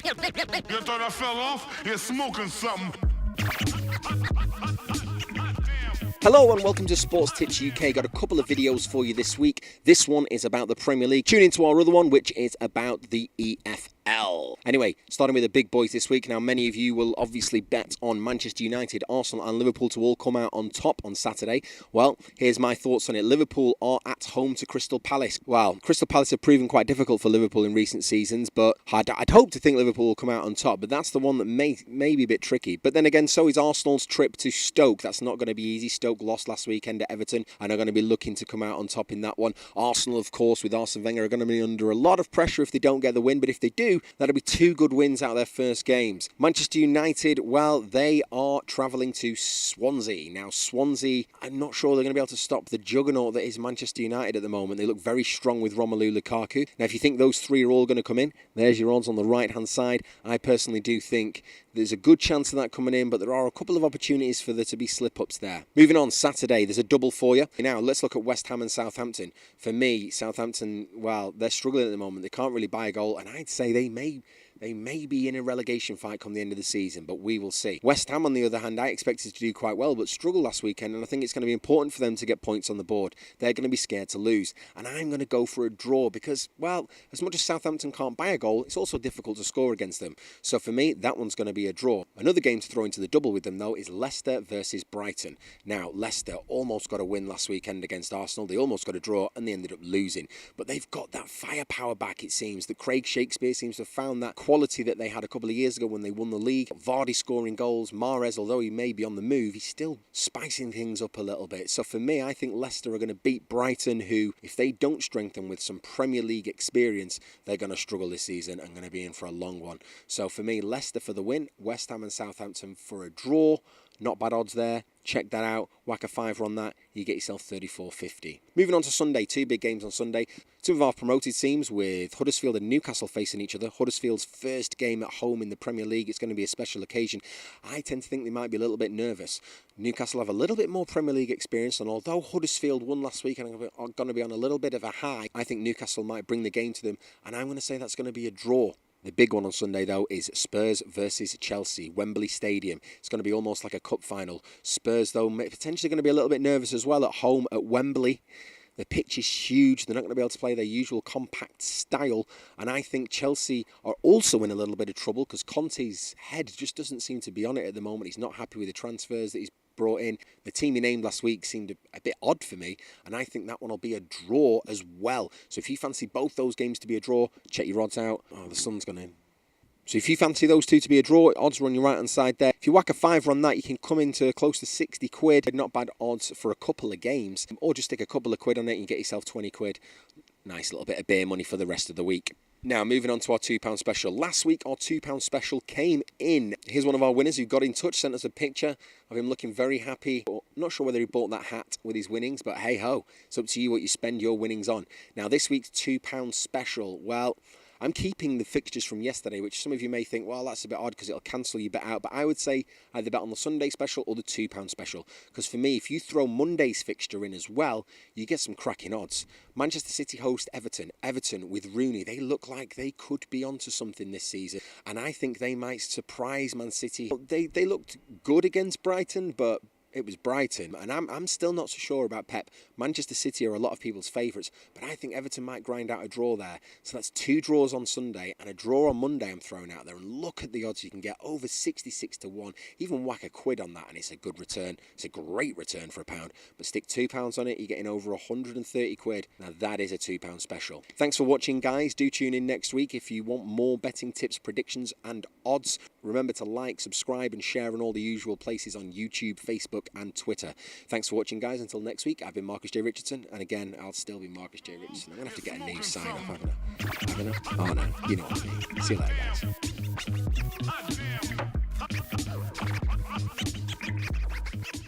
You thought I fell off? You're smoking something. Hello and welcome to Sports Tips UK. Got a couple of videos for you this week. This one is about the Premier League. Tune into our other one, which is about the EPL. Anyway, starting with the big boys this week. Now, many of you will obviously bet on Manchester United, Arsenal and Liverpool to all come out on top on Saturday. Well, here's my thoughts on it. Liverpool are at home to Crystal Palace. Well, Crystal Palace have proven quite difficult for Liverpool in recent seasons, but I'd hope to think Liverpool will come out on top, but that's the one that may be a bit tricky. But then again, so is Arsenal's trip to Stoke. That's not going to be easy. Stoke lost last weekend at Everton and are going to be looking to come out on top in that one. Arsenal, of course, with Arsene Wenger, are going to be under a lot of pressure if they don't get the win, but if they do, that'll be two good wins out of their first games. Manchester United, well, they are travelling to Swansea. Now, Swansea, I'm not sure they're going to be able to stop the juggernaut that is Manchester United at the moment. They look very strong with Romelu Lukaku. Now, if you think those three are all going to come in, there's your odds on the right-hand side. I personally do think there's a good chance of that coming in, but there are a couple of opportunities for there to be slip-ups there. Moving on, Saturday, there's a double for you. Now, let's look at West Ham and Southampton. For me, Southampton, well, they're struggling at the moment. They can't really buy a goal, and I'd say they may be in a relegation fight come the end of the season, but we will see. West Ham, on the other hand, I expected to do quite well, but struggled last weekend, and I think it's going to be important for them to get points on the board. They're going to be scared to lose, and I'm going to go for a draw because, well, as much as Southampton can't buy a goal, it's also difficult to score against them. So for me, that one's going to be a draw. Another game to throw into the double with them, though, is Leicester versus Brighton. Now, Leicester almost got a win last weekend against Arsenal. They almost got a draw, and they ended up losing. But they've got that firepower back, it seems. That Craig Shakespeare seems to have found that quality that they had a couple of years ago when they won the league. Vardy scoring goals. Mahrez, although he may be on the move, he's still spicing things up a little bit. So for me, I think Leicester are going to beat Brighton, who, if they don't strengthen with some Premier League experience, they're going to struggle this season and going to be in for a long one. So for me, Leicester for the win, West Ham and Southampton for a draw. Not bad odds there. Check that out. Whack a fiver on that. You get yourself 34.50. Moving on to Sunday. Two big games on Sunday. Two of our promoted teams with Huddersfield and Newcastle facing each other. Huddersfield's first game at home in the Premier League. It's going to be a special occasion. I tend to think they might be a little bit nervous. Newcastle have a little bit more Premier League experience, and although Huddersfield won last week and are going to be on a little bit of a high, I think Newcastle might bring the game to them, and I'm going to say that's going to be a draw. The big one on Sunday, though, is Spurs versus Chelsea, Wembley Stadium. It's going to be almost like a cup final. Spurs, though, potentially going to be a little bit nervous as well at home at Wembley. The pitch is huge. They're not going to be able to play their usual compact style. And I think Chelsea are also in a little bit of trouble because Conte's head just doesn't seem to be on it at the moment. He's not happy with the transfers that he's brought in. The team he named last week seemed a bit odd for me, and I think that one will be a draw as well. So if you fancy both those games to be a draw, check your odds out. Oh, the sun's gone in. So if you fancy those two to be a draw, odds are on your right hand side there. If you whack a fiver on that, you can come into close to 60 quid. Not bad odds for a couple of games, or just stick a couple of quid on it and you get yourself 20 quid. Nice little bit of beer money for the rest of the week. Now, moving on to our £2 special. Last week, our £2 special came in. Here's one of our winners who got in touch, sent us a picture of him looking very happy. Not sure whether he bought that hat with his winnings, but hey-ho, it's up to you what you spend your winnings on. Now, this week's £2 special, well, I'm keeping the fixtures from yesterday, which some of you may think, well, that's a bit odd because it'll cancel your bet out. But I would say either bet on the Sunday special or the £2 special. Because for me, if you throw Monday's fixture in as well, you get some cracking odds. Manchester City host Everton. Everton with Rooney. They look like they could be onto something this season. And I think they might surprise Man City. They looked good against Brighton, but it was Brighton, and I'm still not so sure about Pep. Manchester City are a lot of people's favourites, but I think Everton might grind out a draw there. So that's two draws on Sunday and a draw on Monday I'm throwing out there. And look at the odds you can get, over 66 to 1. Even whack a quid on that and it's a good return. It's a great return for £1. But stick £2 on it, you're getting over 130 quid. Now that is a £2 special. Thanks for watching, guys. Do tune in next week if you want more betting tips, predictions and odds. Remember to like, subscribe and share on all the usual places on YouTube, Facebook and Twitter. Thanks for watching, guys. Until next week, I've been Marcus J. Richardson, and again, I'll still be Marcus J. Richardson. I'm going to have to get a new sign-off, haven't I? Oh no, you know what I mean. See you later, guys.